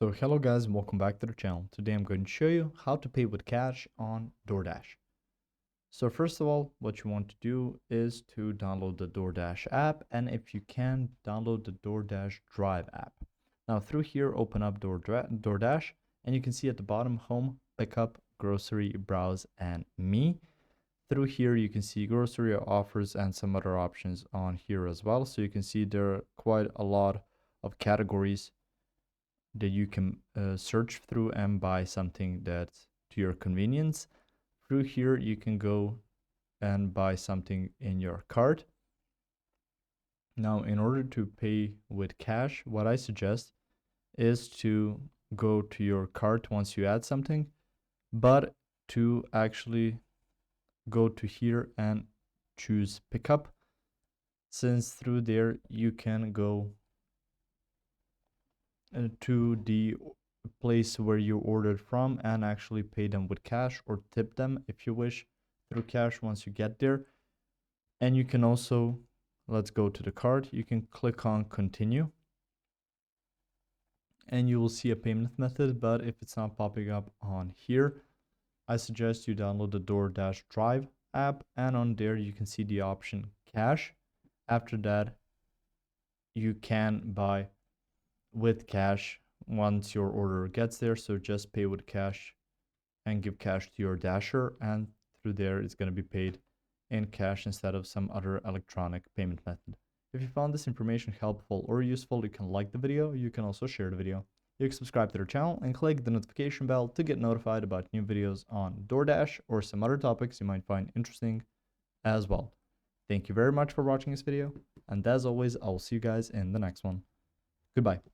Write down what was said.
So hello guys and welcome back to the channel. Today I'm going to show you how to pay with cash on DoorDash. So first of all, what you want to do is to download the DoorDash app, and if you can, download the DoorDash Drive app. Now through here, open up DoorDash, and you can see at the bottom home, pickup, grocery, browse, and me. Through here, you can see grocery offers and some other options on here as well. So you can see there are quite a lot of categories that you can search through and buy something that's to your convenience. Through here, you can go and buy something in your cart. Now, in order to pay with cash, what I suggest is to go to your cart once you add something, but to actually go to here and choose pickup, since through there you can go to the place where you ordered from and actually pay them with cash or tip them if you wish through cash once you get there. And you can also, let's go to the cart, you can click on continue and you will see a payment method, but if it's not popping up on here, I suggest you download the DoorDash Drive app, and on there you can see the option cash. After that, you can buy with cash once your order gets there. So just pay with cash and give cash to your dasher, and through there it's going to be paid in cash instead of some other electronic payment method. If you found this information helpful or useful, you can like the video. You can also share the video. You can subscribe to the channel and click the notification bell to get notified about new videos on DoorDash or some other topics you might find interesting as well. Thank you very much for watching this video, and as always, I will see you guys in the next one. Goodbye.